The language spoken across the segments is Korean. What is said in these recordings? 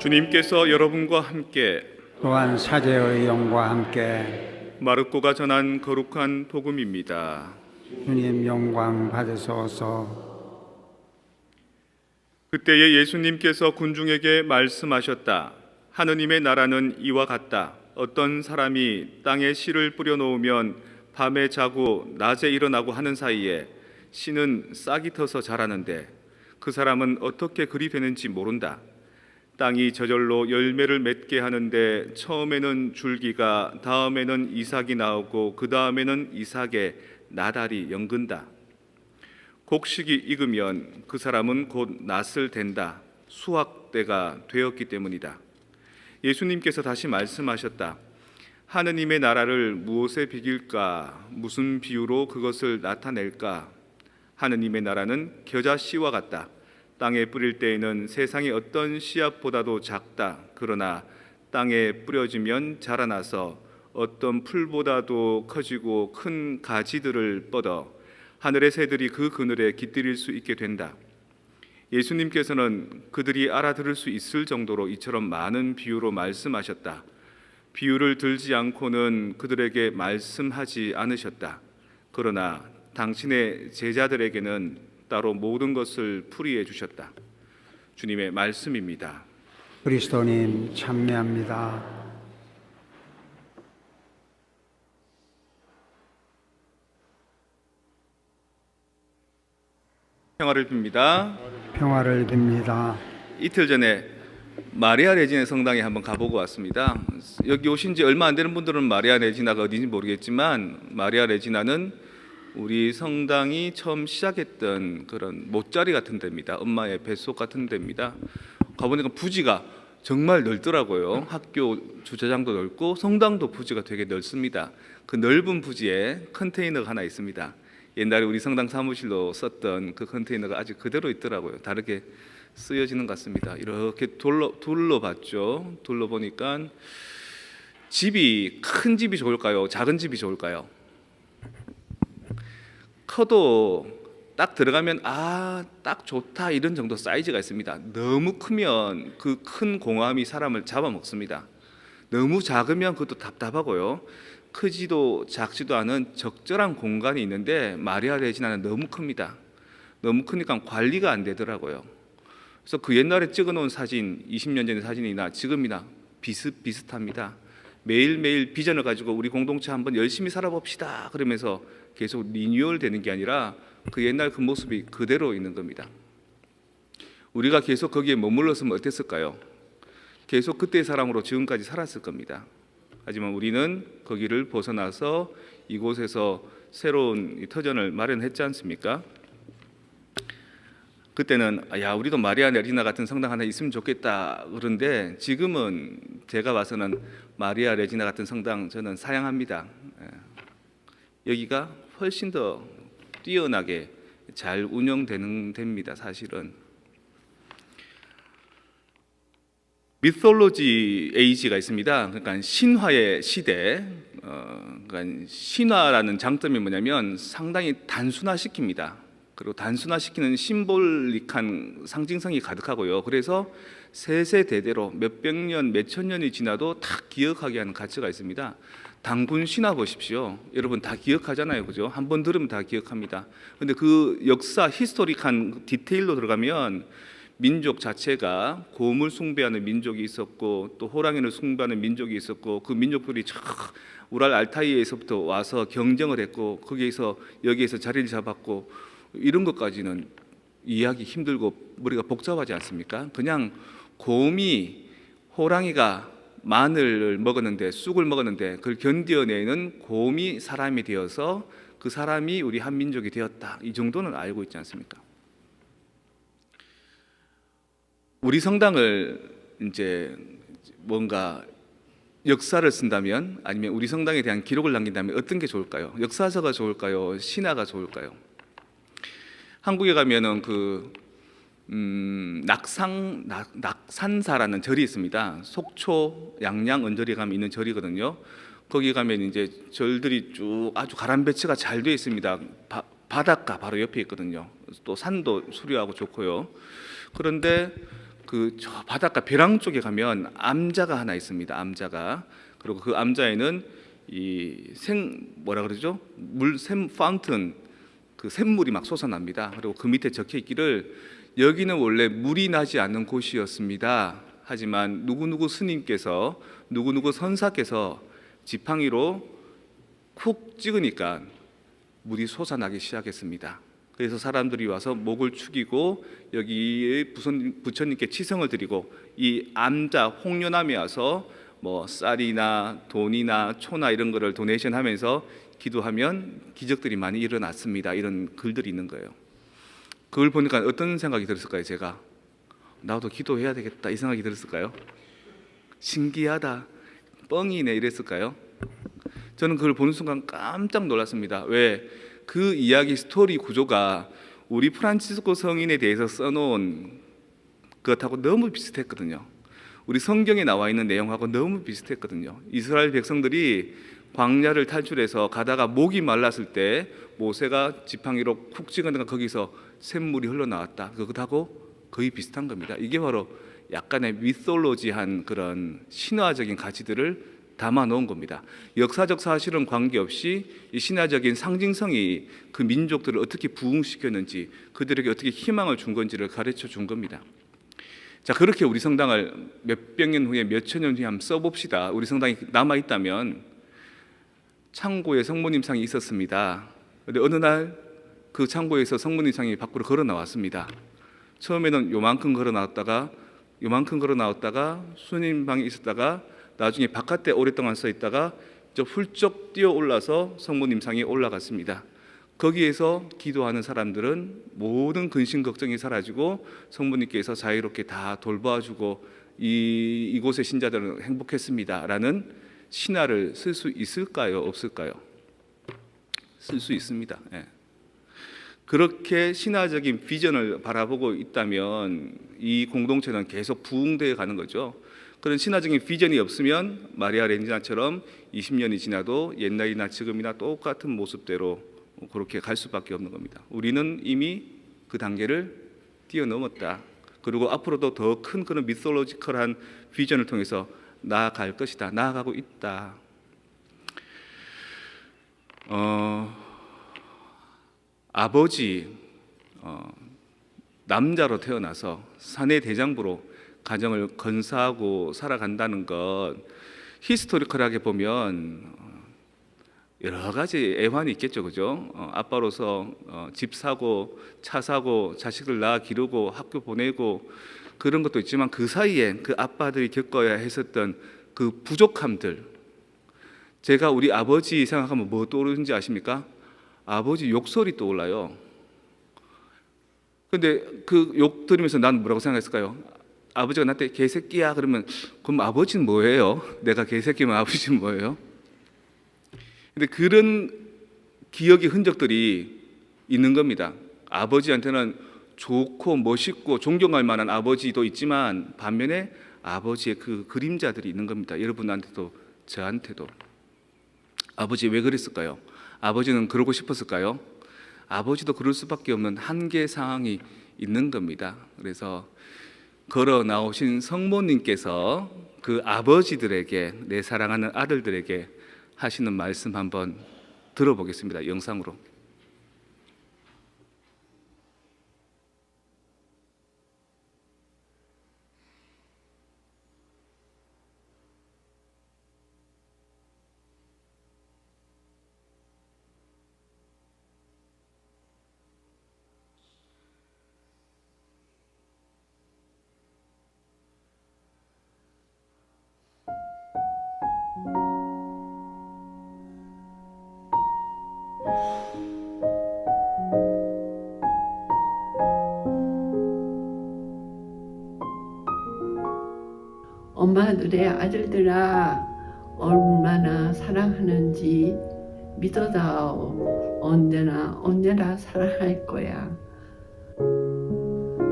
주님께서 여러분과 함께 또한 사제의 영과 함께 마르코가 전한 거룩한 복음입니다. 주님 영광 받으소서. 그때에 예수님께서 군중에게 말씀하셨다. 하느님의 나라는 이와 같다. 어떤 사람이 땅에 씨를 뿌려 놓으면 밤에 자고 낮에 일어나고 하는 사이에 씨는 싹이 터서 자라는데 그 사람은 어떻게 그리 되는지 모른다. 땅이 저절로 열매를 맺게 하는데 처음에는 줄기가, 다음에는 이삭이 나오고 그 다음에는 이삭의 나달이 연근다. 곡식이 익으면 그 사람은 곧 낫을 댄다. 수확 때가 되었기 때문이다. 예수님께서 다시 말씀하셨다. 하느님의 나라를 무엇에 비길까? 무슨 비유로 그것을 나타낼까? 하느님의 나라는 겨자 씨와 같다. 땅에 뿌릴 때에는 세상의 어떤 씨앗보다도 작다. 그러나 땅에 뿌려지면 자라나서 어떤 풀보다도 커지고 큰 가지들을 뻗어 하늘의 새들이 그 그늘에 깃들일 수 있게 된다. 예수님께서는 그들이 알아들을 수 있을 정도로 이처럼 많은 비유로 말씀하셨다. 비유를 들지 않고는 그들에게 말씀하지 않으셨다. 그러나 당신의 제자들에게는 따로 모든 것을 풀이해 주셨다. 주님의 말씀입니다. 그리스도님 참여합니다. 평화를 빕니다. 평화를 빕니다. 이틀 전에 마리아 레지나 성당에 한번 가보고 왔습니다. 여기 오신 지 얼마 안 되는 분들은 마리아 레지나가 어딘지 모르겠지만 마리아 레지나는 우리 성당이 처음 시작했던 그런 못자리 같은 데입니다. 엄마의 뱃속 같은 데입니다. 가보니까 부지가 정말 넓더라고요. 학교 주차장도 넓고 성당도 부지가 되게 넓습니다. 그 넓은 부지에 컨테이너가 하나 있습니다. 옛날에 우리 성당 사무실로 썼던 그 컨테이너가 아직 그대로 있더라고요. 다르게 쓰여지는 것 같습니다. 이렇게 둘러봤죠. 둘러보니까 집이 큰 집이 좋을까요? 작은 집이 좋을까요? 커도 딱 들어가면 딱 좋다 이런 정도 사이즈가 있습니다. 너무 크면 그 큰 공허함이 사람을 잡아먹습니다. 너무 작으면 그것도 답답하고요. 크지도 작지도 않은 적절한 공간이 있는데 마리아 레지나는 너무 큽니다. 너무 크니까 관리가 안 되더라고요. 그래서 그 옛날에 찍어놓은 사진, 20년 전의 사진이나 지금이나 비슷합니다. 매일매일 비전을 가지고 우리 공동체 한번 열심히 살아봅시다 그러면서 계속 리뉴얼 되는 게 아니라 그 옛날 그 모습이 그대로 있는 겁니다. 우리가 계속 거기에 머물렀으면 어땠을까요? 계속 그때의 사람으로 지금까지 살았을 겁니다. 하지만 우리는 거기를 벗어나서 이곳에서 새로운 터전을 마련했지 않습니까? 그때는 우리도 마리아 레지나 같은 성당 하나 있으면 좋겠다 그런데 지금은 제가 봐서는 마리아 레지나 같은 성당 저는 사양합니다. 여기가 훨씬 더 뛰어나게 잘 운영되는 데입니다. 사실은 미톨로지 에이지가 있습니다. 그러니까 신화의 시대. 그러니까 신화라는 장점이 뭐냐면 상당히 단순화시킵니다. 그리고 단순화시키는 심볼릭한 상징성이 가득하고요. 그래서 세세대대로 몇백 년, 몇천 년이 지나도 다 기억하게 하는 가치가 있습니다. 당군 신화 보십시오. 여러분 다 기억하잖아요, 그죠? 한번 들으면 다 기억합니다. 그런데 그 역사, 히스토릭한 디테일로 들어가면 민족 자체가 곰을 숭배하는 민족이 있었고 또 호랑이를 숭배하는 민족이 있었고 그 민족들이 우랄 알타이에서부터 와서 경쟁을 했고 거기에서 여기에서 자리를 잡았고 이런 것까지는 이해하기 힘들고 머리가 복잡하지 않습니까? 그냥 곰이 호랑이가 마늘을 먹었는데 쑥을 먹었는데 그걸 견뎌내는 곰이 사람이 되어서 그 사람이 우리 한민족이 되었다. 이 정도는 알고 있지 않습니까? 우리 성당을 이제 뭔가 역사를 쓴다면 아니면 우리 성당에 대한 기록을 남긴다면 어떤 게 좋을까요? 역사서가 좋을까요? 신화가 좋을까요? 한국에 가면은 낙산사라는 절이 있습니다. 속초 양양 언저리 가면 있는 절이거든요. 거기 가면 이제 절들이 쭉 아주 가람배치가 잘 되어 있습니다. 바닷가 바로 옆에 있거든요. 또 산도 수려하고 좋고요. 그런데 그 저 바닷가 벼랑 쪽에 가면 암자가 하나 있습니다. 암자가. 그리고 그 암자에는 이 뭐라 그러죠? 샘 파운튼, 그 샘물이 막 솟아납니다. 그리고 그 밑에 적혀 있기를 여기는 원래 물이 나지 않는 곳이었습니다. 하지만 누구누구 스님께서 누구누구 선사께서 지팡이로 쿡 찍으니까 물이 솟아나기 시작했습니다. 그래서 사람들이 와서 목을 축이고 여기에 부처님께 치성을 드리고 이 암자 홍련암에 와서 뭐 쌀이나 돈이나 초나 이런 거를 도네이션 하면서 기도하면 기적들이 많이 일어났습니다. 이런 글들이 있는 거예요. 그걸 보니까 어떤 생각이 들었을까요? 제가 나도 기도해야 되겠다 이 생각이 들었을까요? 신기하다, 뻥이네 이랬을까요? 저는 그걸 보는 순간 깜짝 놀랐습니다. 왜? 그 이야기 스토리 구조가 우리 프란치스코 성인에 대해서 써놓은 그것하고 너무 비슷했거든요. 우리 성경에 나와 있는 내용하고 너무 비슷했거든요. 이스라엘 백성들이 광야를 탈출해서 가다가 목이 말랐을 때 모세가 지팡이로 쿡 찍으니까 거기서 샘물이 흘러나왔다. 그것하고 거의 비슷한 겁니다. 이게 바로 약간의 미솔로지한 그런 신화적인 가치들을 담아 놓은 겁니다. 역사적 사실은 관계없이 이 신화적인 상징성이 그 민족들을 어떻게 부흥시켰는지, 그들에게 어떻게 희망을 준 건지를 가르쳐 준 겁니다. 자, 그렇게 우리 성당을 몇백 년 후에 몇천 년 후에 한번 써봅시다. 우리 성당이 남아 있다면 창고에 성모님상이 있었습니다. 그런데 어느 날 그 창고에서 성모님상이 밖으로 걸어 나왔습니다. 처음에는 요만큼 걸어 나왔다가 수님 방에 있었다가 나중에 바깥에 오랫동안 서 있다가 저 훌쩍 뛰어 올라서 성모님상에 올라갔습니다. 거기에서 기도하는 사람들은 모든 근심 걱정이 사라지고 성모님께서 자유롭게 다 돌봐주고 이곳의 신자들은 행복했습니다라는 신화를 쓸 수 있을까요? 없을까요? 쓸 수 있습니다. 예. 그렇게 신화적인 비전을 바라보고 있다면 이 공동체는 계속 부흥되어 가는 거죠. 그런 신화적인 비전이 없으면 마리아 렌지나처럼 20년이 지나도 옛날이나 지금이나 똑같은 모습대로 그렇게 갈 수밖에 없는 겁니다. 우리는 이미 그 단계를 뛰어넘었다. 그리고 앞으로도 더 큰 그런 미솔로지컬한 비전을 통해서 나아갈 것이다. 나아가고 있다. 아버지 남자로 태어나서 사내 대장부로 가정을 건사하고 살아간다는 것, 히스토리컬하게 보면 여러 가지 애환이 있겠죠, 그죠? 아빠로서 집 사고 차 사고 자식을 낳아 기르고 학교 보내고 그런 것도 있지만 그 사이에 그 아빠들이 겪어야 했었던 그 부족함들, 제가 우리 아버지 생각하면 뭐 떠오르는지 아십니까? 아버지 욕설이 떠올라요. 근데 그 욕 들으면서 난 뭐라고 생각했을까요? 아버지가 나한테 개새끼야 그러면 그럼 아버지는 뭐예요? 내가 개새끼면 아버지는 뭐예요? 근데 그런 기억의 흔적들이 있는 겁니다. 아버지한테는 좋고 멋있고 존경할 만한 아버지도 있지만 반면에 아버지의 그 그림자들이 있는 겁니다. 여러분한테도 저한테도. 아버지 왜 그랬을까요? 아버지는 그러고 싶었을까요? 아버지도 그럴 수밖에 없는 한계 상황이 있는 겁니다. 그래서 걸어 나오신 성모님께서 그 아버지들에게, 내 사랑하는 아들들에게 하시는 말씀 한번 들어보겠습니다. 영상으로. 엄마들의 아들들아 얼마나 사랑하는지 믿어다오. 언제나 사랑할 거야.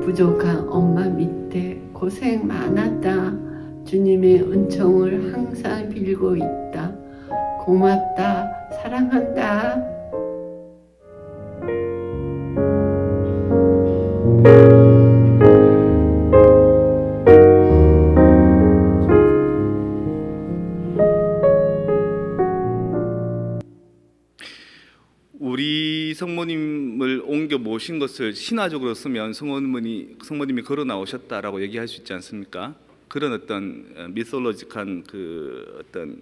부족한 엄마 밑에 고생 많았다. 주님의 은총을 항상 빌고 있다. 고맙다. 사랑한다. 오신 것을 신화적으로 쓰면 성모님이 걸어 나오셨다라고 얘기할 수 있지 않습니까? 그런 어떤 미솔로직한 그 어떤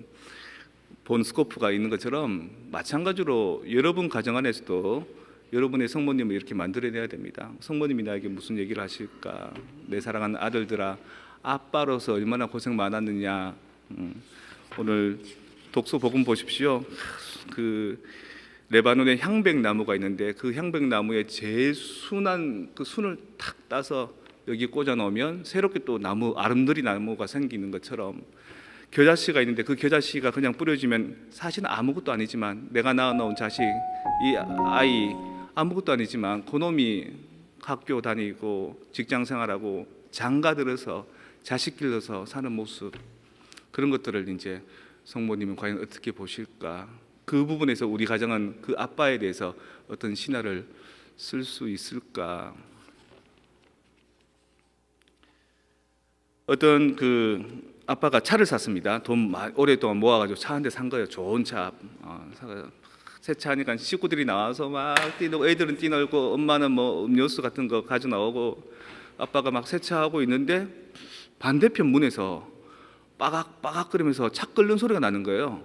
본 스코프가 있는 것처럼 마찬가지로 여러분 가정 안에서도 여러분의 성모님을 이렇게 만들어내야 됩니다. 성모님이 나에게 무슨 얘기를 하실까? 내 사랑하는 아들들아, 아빠로서 얼마나 고생 많았느냐. 오늘 독서 복음 보십시오. 그 레바논에 향백나무가 있는데 그 향백나무에 제일 순한 그 순을 탁 따서 여기 꽂아 놓으면 새롭게 또 나무 아름드리 나무가 생기는 것처럼 겨자씨가 있는데 그 겨자씨가 그냥 뿌려지면 사실은 아무것도 아니지만 내가 낳아놓은 자식 이 아이 아무것도 아니지만 그놈이 학교 다니고 직장 생활하고 장가 들어서 자식 길러서 사는 모습 그런 것들을 이제 성모님은 과연 어떻게 보실까? 그 부분에서 우리 가정은 그 아빠에 대해서 어떤 신화를 쓸 수 있을까? 어떤 그 아빠가 차를 샀습니다. 돈 오랫동안 모아가지고 차 한 대 산 거예요. 좋은 차. 새 차 하니까 식구들이 나와서 막 뛰놀고 애들은 뛰놀고 엄마는 뭐 음료수 같은 거 가져 나오고 아빠가 막 세차하고 있는데 반대편 문에서 빠각빠각거리면서 차 끓는 소리가 나는 거예요.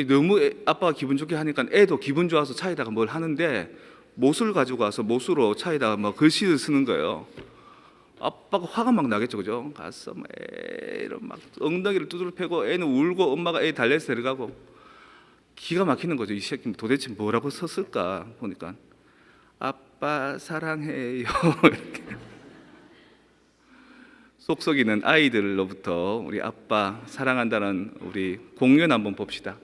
너무 아빠가 기분 좋게 하니까 애도 기분 좋아서 차에다가 뭘 하는데 못을 가지고 와서 못으로 차에다가 뭐 글씨를 쓰는 거예요. 아빠가 화가 막 나겠죠, 그죠? 가서 막 애를 막 엉덩이를 두드려 패고 애는 울고 엄마가 애 달래서 데려가고 기가 막히는 거죠. 이 새끼 도대체 뭐라고 썼을까 보니까 아빠 사랑해요 이렇게 속 썩이는 아이들로부터 우리 아빠 사랑한다는 우리 공연 한번 봅시다.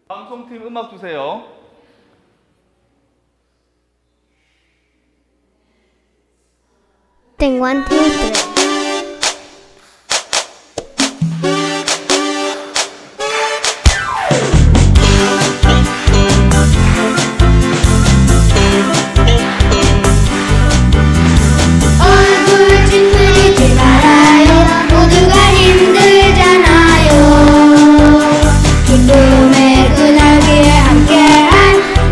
방송팀 음악 주세요. Acting 1, 2, 3. 얼굴 찌푸리지 말아요. 모두가 힘들잖아요. 기쁨의 그날기에 함께한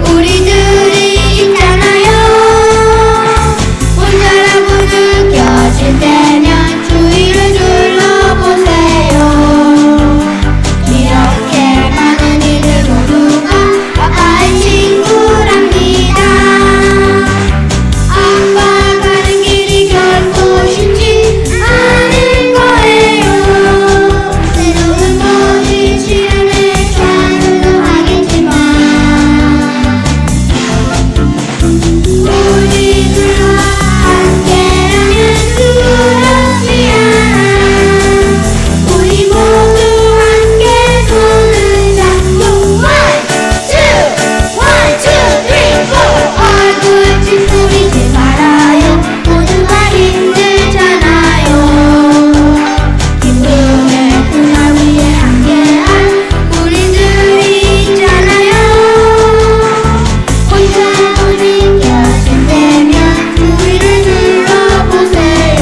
우리들이 있잖아요. 혼자라고 느껴질 때면 주위를 둘러보세요. 이렇게 많은 이들 모두가 아빠의 친구랍니다. 아빠 가는 길이 결코 쉽지 않을 거예요. 때로는 모든 시련에 좌절도 하겠지만 우리들과 함께라면 두렵지 않아. 우리 모두 함께 손을 잡고 one, two, three, four. 얼굴 찌푸리지 말아요. 모두가 힘들잖아요. 기쁨의 그날 위에 함께한 우리들이 있잖아요. 혼자로 느껴질 때면 주위를 둘러보세요.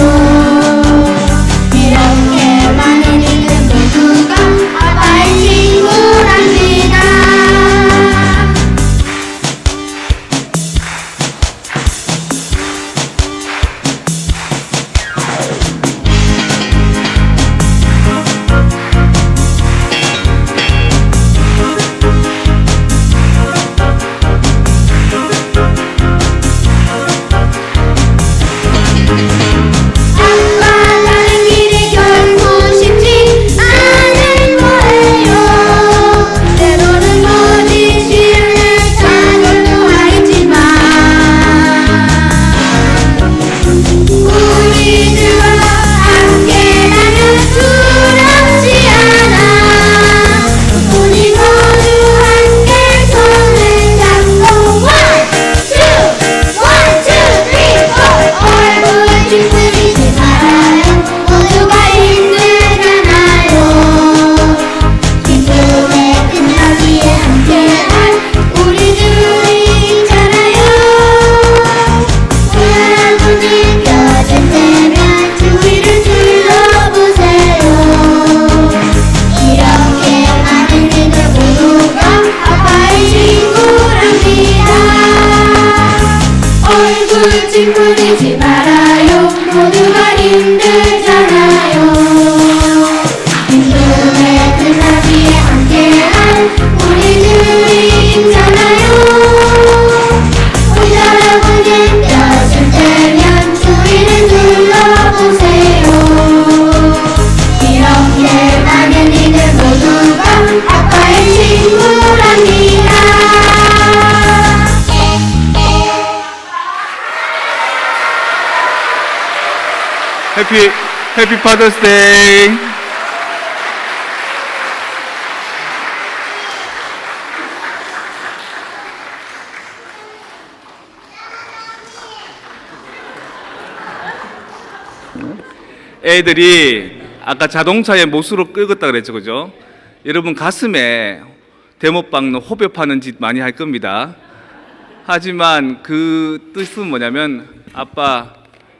이렇게 많은 이들 모두가 아빠의 친구랍니다. 아빠 가는 길이 결코 쉽지 않을 거예요. 때로는 모든 시련을 좌절도 하겠지만 우리들과 함께라면 두렵지 않아. 우리 모두 함께 손을 잡고 one, two, three, four. 얼굴 찌푸리지 말아요. 모두가 힘들잖아요. 기쁨의 그날 위에 함께한 우리들이 있잖아요. 혼자라고 느껴질 때면 주위를 둘러보세요. 이렇게 많은 이들 모두가 아빠의 친구랍니다. 얼굴 찌푸리지 말아요. 모두가 힘들잖아요. 기쁨의 그날 위에 함께한 우리들이 있잖아요. 혼자라고 느껴질 때면 주위를 둘러보세요. 이렇게 많은 이들 모두가 아빠의 친구랍니다. 해피 파더스데이. 애들이 아까 자동차에 못으로 끌었다 그랬죠, 그죠? 여러분 가슴에 대못 박는 호흡 파는 짓 많이 할 겁니다. 하지만 그 뜻은 뭐냐면 아빠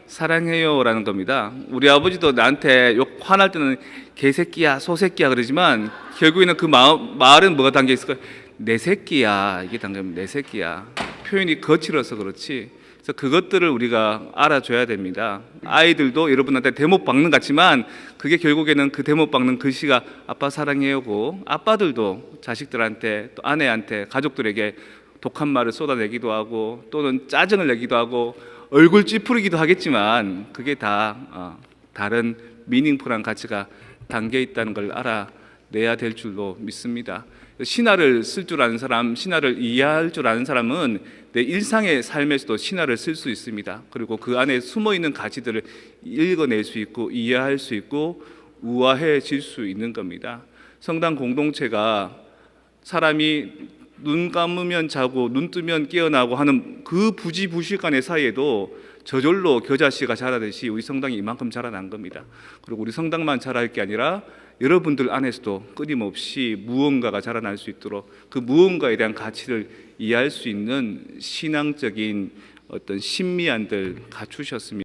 사랑해요라는 겁니다. 우리 아버지도 나한테 욕 화날 때는 개새끼야, 소새끼야 그러지만 결국에는 그 말은 뭐가 담겨 있을까요? 내 새끼야, 이게 담겨 있는 내 새끼야. 표현이 거칠어서 그렇지. 그래서 그것들을 우리가 알아줘야 됩니다. 아이들도 여러분한테 대못 박는 것 같지만 그게 결국에는 그 대못 박는 글씨가 아빠 사랑해요고, 아빠들도 자식들한테 또 아내한테 가족들에게 독한 말을 쏟아내기도 하고 또는 짜증을 내기도 하고 얼굴 찌푸리기도 하겠지만 그게 다 다른 미닝풀한 가치가 담겨 있다는 걸 알아내야 될 줄로 믿습니다. 신화를 쓸 줄 아는 사람, 신화를 이해할 줄 아는 사람은 내 일상의 삶에서도 신화를 쓸 수 있습니다. 그리고 그 안에 숨어 있는 가치들을 읽어낼 수 있고 이해할 수 있고 우아해질 수 있는 겁니다. 성당 공동체가 사람이 눈 감으면 자고 눈 뜨면 깨어나고 하는 그 부지부식간의 사이에도 저절로 겨자씨가 자라듯이 우리 성당이 이만큼 자라난 겁니다. 그리고 우리 성당만 자랄 게 아니라 여러분들 안에서도 끊임없이 무언가가 자라날 수 있도록 그 무언가에 대한 가치를 이해할 수 있는 신앙적인 어떤 신미안들 갖추셨습니다.